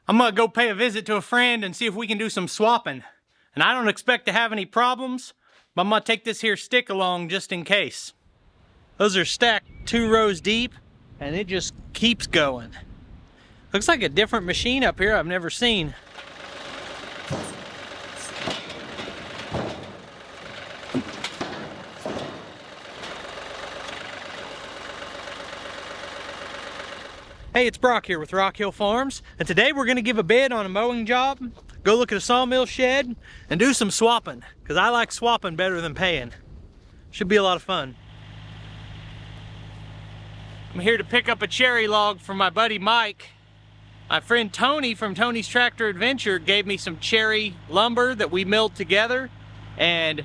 I'm gonna go pay a visit to a friend and see if we can do some swapping. And I don't expect to have any problems, but I'm gonna take this here stick along just in case. Those are stacked 2 rows deep, and it just keeps going. Looks like a different machine up here I've never seen. Hey, it's Brock here with Rock Hill Farms, and today we're gonna give a bid on a mowing job, go look at a sawmill shed, and do some swapping, because I like swapping better than paying. Should be a lot of fun. I'm here to pick up a cherry log from my buddy Mike. My friend Tony from Tony's Tractor Adventure gave me some cherry lumber that we milled together, and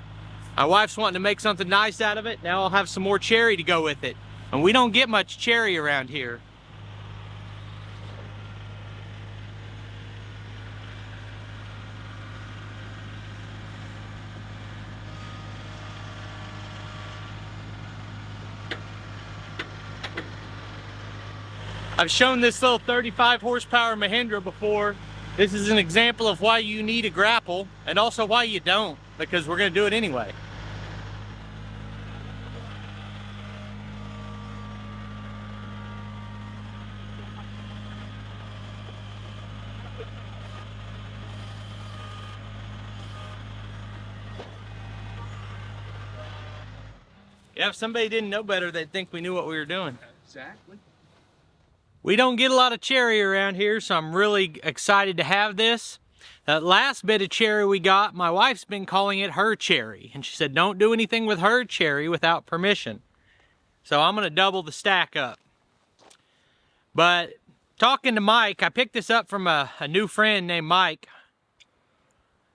my wife's wanting to make something nice out of it. Now I'll have some more cherry to go with it. And we don't get much cherry around here. I've shown this little 35 horsepower Mahindra before. This is an example of why you need a grapple and also why you don't, because we're going to do it anyway. Yeah, if somebody didn't know better, they'd think we knew what we were doing. Exactly. We don't get a lot of cherry around here, so I'm really excited to have this. That last bit of cherry we got, my wife's been calling it her cherry, and she said don't do anything with her cherry without permission. So I'm gonna double the stack up. But talking to Mike, I picked this up from a new friend named Mike,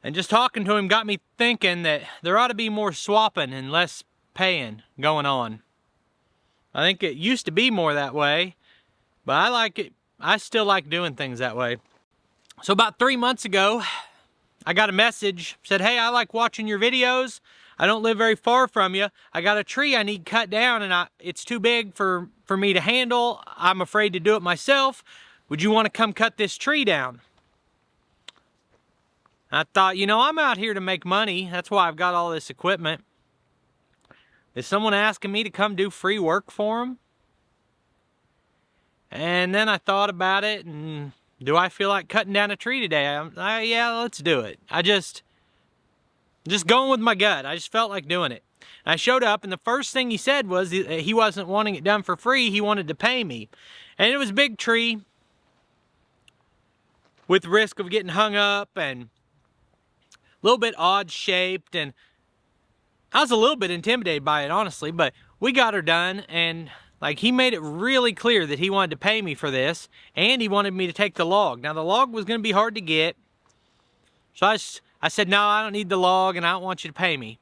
and just talking to him got me thinking that there ought to be more swapping and less paying going on. I think it used to be more that way, but I like it. I still like doing things that way. So about 3 months ago, I got a message, said, hey, I like watching your videos. I don't live very far from you. I got a tree I need cut down, and it's too big for me to handle. I'm afraid to do it myself. Would you want to come cut this tree down? I thought, you know, I'm out here to make money. That's why I've got all this equipment. Is someone asking me to come do free work for them? And then I thought about it, and do I feel like cutting down a tree today? Yeah, let's do it. Just going with my gut. I just felt like doing it. And I showed up, and the first thing he said was he wasn't wanting it done for free. He wanted to pay me. And it was a big tree with risk of getting hung up and a little bit odd shaped. And I was a little bit intimidated by it, honestly, but we got her done, and like, he made it really clear that he wanted to pay me for this, and he wanted me to take the log. Now, the log was going to be hard to get, so I said, no, I don't need the log, and I don't want you to pay me.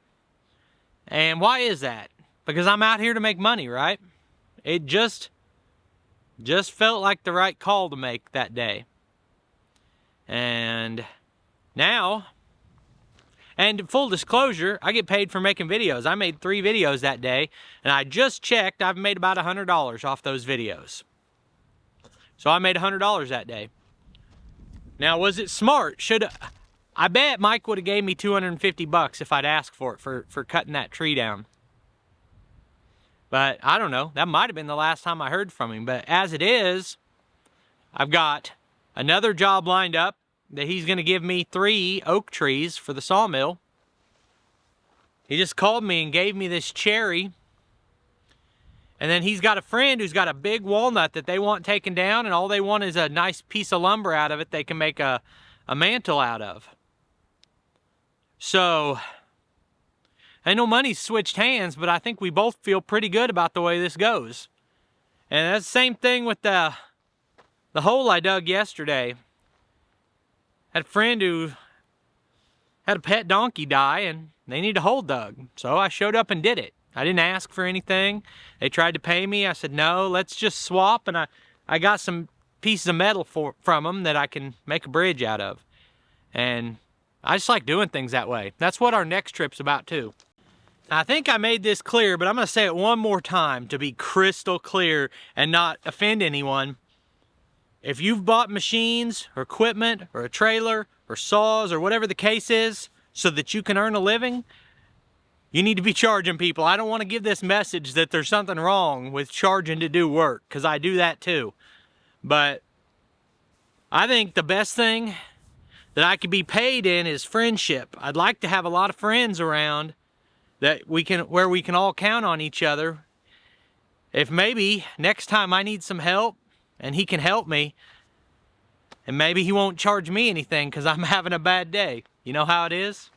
And why is that? Because I'm out here to make money, right? It just felt like the right call to make that day. And now, and full disclosure, I get paid for making videos. I made 3 videos that day, and I just checked, I've made about $100 off those videos. So I made $100 that day. Now, was it smart? I bet Mike would have gave me $250 if I'd asked for it for cutting that tree down. But I don't know, that might have been the last time I heard from him. But as it is, I've got another job lined up that he's going to give me 3 oak trees for the sawmill. He just called me and gave me this cherry. And then he's got a friend who's got a big walnut that they want taken down, and all they want is a nice piece of lumber out of it they can make a mantle out of. So, I know money's switched hands, but I think we both feel pretty good about the way this goes. And that's the same thing with the hole I dug yesterday. Had a friend who had a pet donkey die, and they need a hole dug. So I showed up and did it. I didn't ask for anything. They tried to pay me. I said, no, let's just swap. And I got some pieces of metal from them that I can make a bridge out of. And I just like doing things that way. That's what our next trip's about too. I think I made this clear, but I'm going to say it one more time to be crystal clear and not offend anyone. if you've bought machines or equipment or a trailer or saws or whatever the case is so that you can earn a living, you need to be charging people. I don't want to give this message that there's something wrong with charging to do work, because I do that too. But I think the best thing that I could be paid in is friendship. I'd like to have a lot of friends around that where we can all count on each other. If maybe next time I need some help and he can help me, and maybe he won't charge me anything because I'm having a bad day. You know how it is?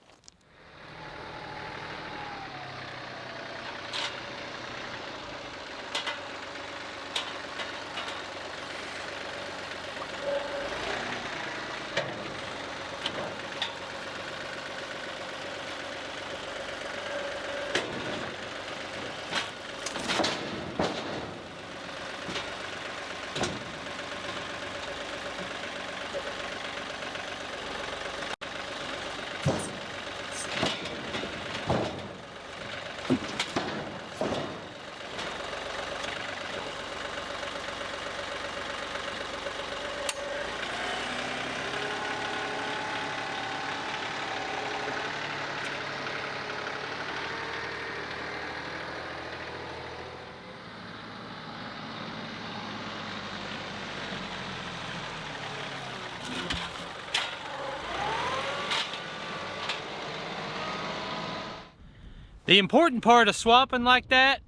The important part of swapping like that,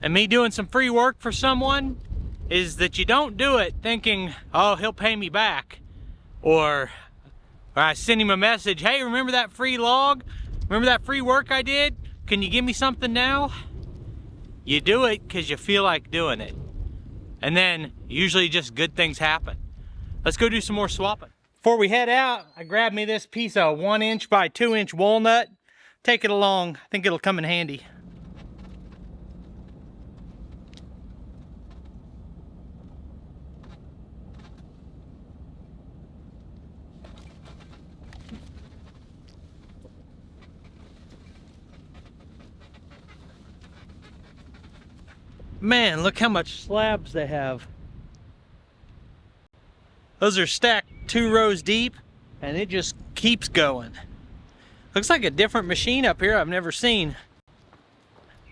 and me doing some free work for someone, is that you don't do it thinking, oh, he'll pay me back. Or I send him a message, hey, remember that free log? Remember that free work I did? Can you give me something now? You do it because you feel like doing it. And then usually just good things happen. Let's go do some more swapping. Before we head out, I grabbed me this piece of 1" by 2" walnut. Take it along. I think it'll come in handy. Man, look how much slabs they have. Those are stacked 2 rows deep, and it just keeps going. Looks like a different machine up here I've never seen.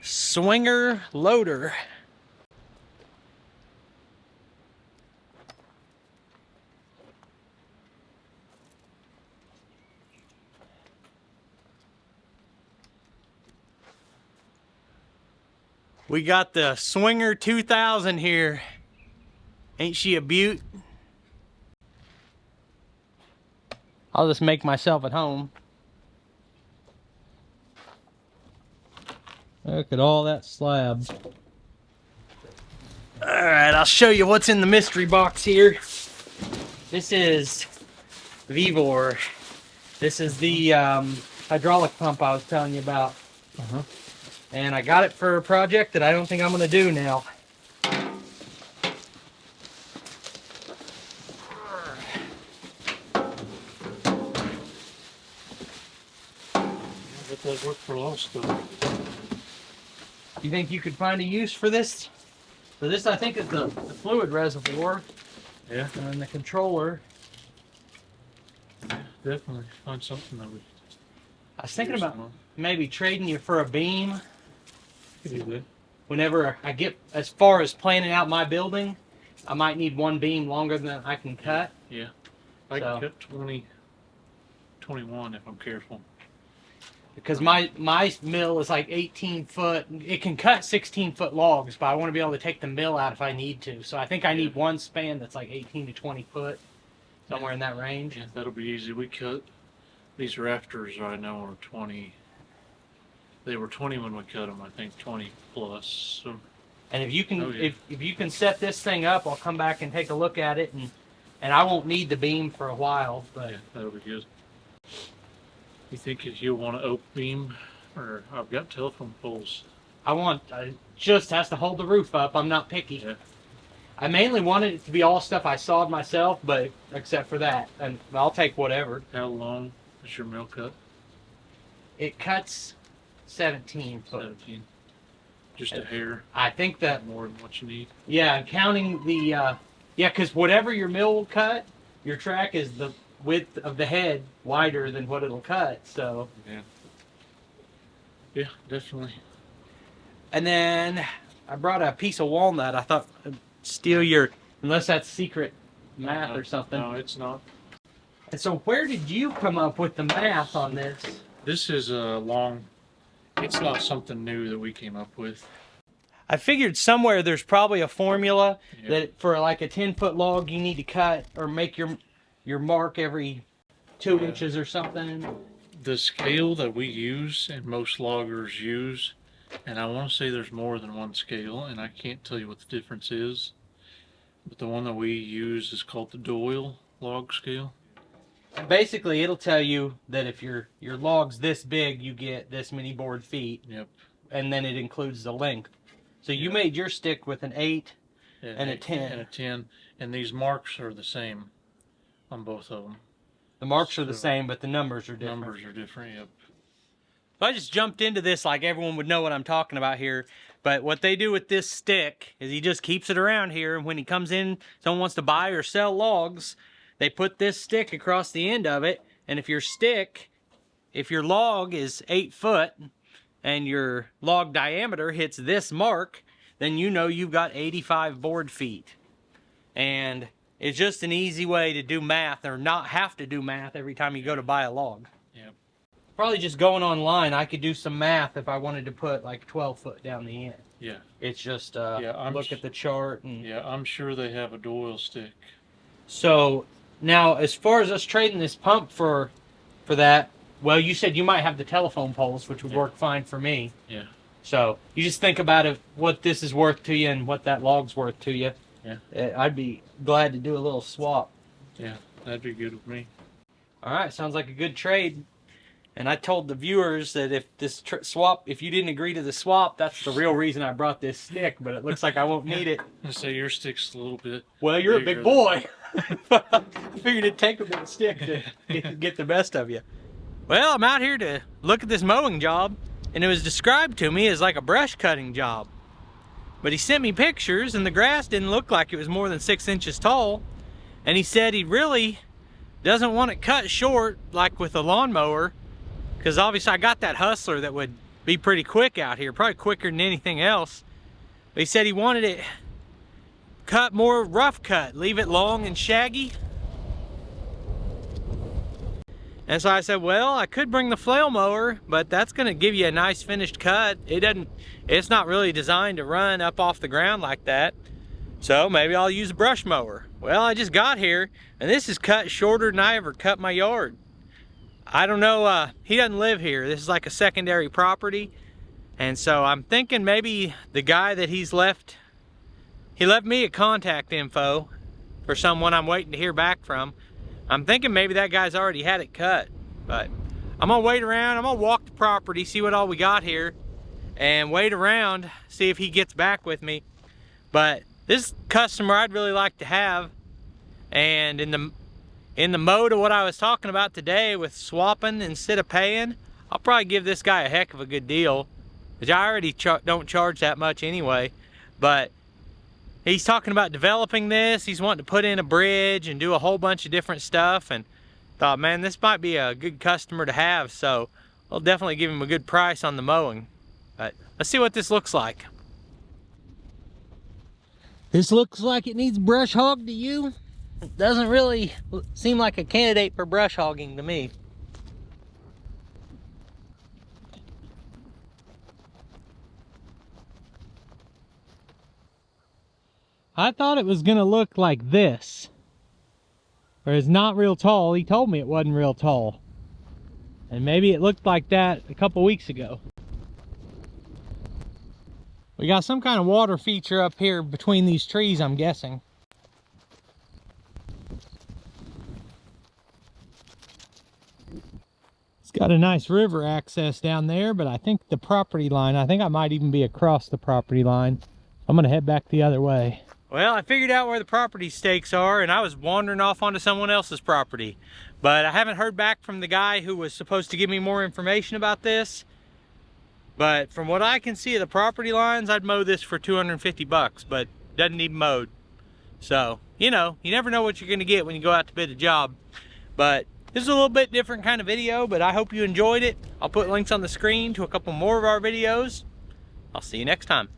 Swinger loader. We got the Swinger 2000 here. Ain't she a beaut? I'll just make myself at home. Look at all that slab. Alright, I'll show you what's in the mystery box here. This is Vivor. This is the hydraulic pump I was telling you about. And I got it for a project that I don't think I'm going to do now. That does work for a lot of stuff. You think you could find a use for this? For this, I think, is the fluid reservoir. Yeah. And the controller. Yeah, definitely find something that we. I was thinking about maybe trading you for a beam. Could do that. Whenever I get as far as planning out my building, I might need 1 beam longer than I can cut. Yeah. I can cut 20, 21 if I'm careful. Because my mill is like 18 foot. It can cut 16-foot logs, but I want to be able to take the mill out if I need to. So I think I need one span that's like 18 to 20 foot, somewhere in that range. Yeah, that'll be easy. We cut these rafters right now are 20. They were 20 when we cut them. I think 20 plus. So. And if you can, if you can set this thing up, I'll come back and take a look at it, and I won't need the beam for a while. But yeah, that'll be good. You think if you want an oak beam, or I've got telephone poles. I just has to hold the roof up. I'm not picky. Yeah. I mainly wanted it to be all stuff I sawed myself, but except for that, and I'll take whatever. How long is your mill cut? It cuts 17 foot. 17. Just a hair. I think that more than what you need. Yeah, counting the Yeah, because whatever your mill will cut, your track is the width of the head wider than what it'll cut. So. Yeah. Yeah, definitely. And then I brought a piece of walnut. I thought I'd steal your, unless that's secret math or something. No, it's not. And so where did you come up with the math on this? This is a long, it's not something new that we came up with. I figured somewhere there's probably a formula Yeah. that for like a 10-foot log you need to cut or make your mark every 2 inches or something. The scale that we use and most loggers use, and I want to say there's more than one scale, and I can't tell you what the difference is, but the one that we use is called the Doyle log scale. And basically it'll tell you that if your log's this big, you get this many board feet. Yep. And then it includes the length. So you Yep. made your stick with an 8 and a 10. And a 10, and these marks are the same on both of them. The marks are the So, same, but the numbers are different. Numbers are different, yep. So I just jumped into this like everyone would know what I'm talking about here. But what they do with this stick is he just keeps it around here. And when he comes in, someone wants to buy or sell logs, they put this stick across the end of it. And if your log is 8 foot and your log diameter hits this mark, then you know you've got 85 board feet. And it's just an easy way to do math or not have to do math every time you go to buy a log. Yep. Probably just going online, I could do some math if I wanted to put like 12 foot down the end. Yeah. It's just look at the chart. And Yeah, I'm sure they have a Doyle stick. So now, as far as us trading this pump for that, well, you said you might have the telephone poles, which would work fine for me. Yeah. So you just think about what this is worth to you and what that log's worth to you. Yeah. I'd be glad to do a little swap. Yeah, that'd be good with me. All right, sounds like a good trade. And I told the viewers that if this if you didn't agree to the swap, that's the real reason I brought this stick. But it looks like I won't need it. I say your stick's a little bit. Well, you're a bigger big boy. I figured it'd take a big stick to get the best of you. Well, I'm out here to look at this mowing job, and it was described to me as like a brush cutting job. But he sent me pictures, and the grass didn't look like it was more than 6 inches tall. And he said he really doesn't want it cut short like with a lawnmower, because obviously I got that Hustler that would be pretty quick out here, probably quicker than anything else. But he said he wanted it cut more rough cut, leave it long and shaggy. And so I said, well, I could bring the flail mower, but that's gonna give you a nice finished cut. It's not really designed to run up off the ground like that. So maybe I'll use a brush mower. Well, I just got here, and this is cut shorter than I ever cut my yard. I don't know, he doesn't live here. This is like a secondary property. And so I'm thinking maybe the guy that he left me a contact info for someone I'm waiting to hear back from. I'm thinking maybe that guy's already had it cut, but I'm gonna wait around. I'm gonna walk the property, see what all we got here, and wait around, see if he gets back with me. But this customer I'd really like to have, and in the mode of what I was talking about today with swapping instead of paying, I'll probably give this guy a heck of a good deal, which I already don't charge that much anyway. But he's talking about developing this. He's wanting to put in a bridge and do a whole bunch of different stuff, and thought, man, this might be a good customer to have. So I'll definitely give him a good price on the mowing. But let's see what this looks like. This looks like it needs brush hogged to you. It doesn't really seem like a candidate for brush hogging to me. I thought it was gonna look like this. Or it's not real tall. He told me it wasn't real tall. And maybe it looked like that a couple weeks ago. We got some kind of water feature up here between these trees, I'm guessing. It's got a nice river access down there, but I think the property line, I think I might even be across the property line. I'm gonna head back the other way. Well, I figured out where the property stakes are, and I was wandering off onto someone else's property. But I haven't heard back from the guy who was supposed to give me more information about this. But from what I can see of the property lines, I'd mow this for 250 bucks, but doesn't need mowed. So, you know, you never know what you're gonna get when you go out to bid a job. But this is a little bit different kind of video, but I hope you enjoyed it. I'll put links on the screen to a couple more of our videos. I'll see you next time.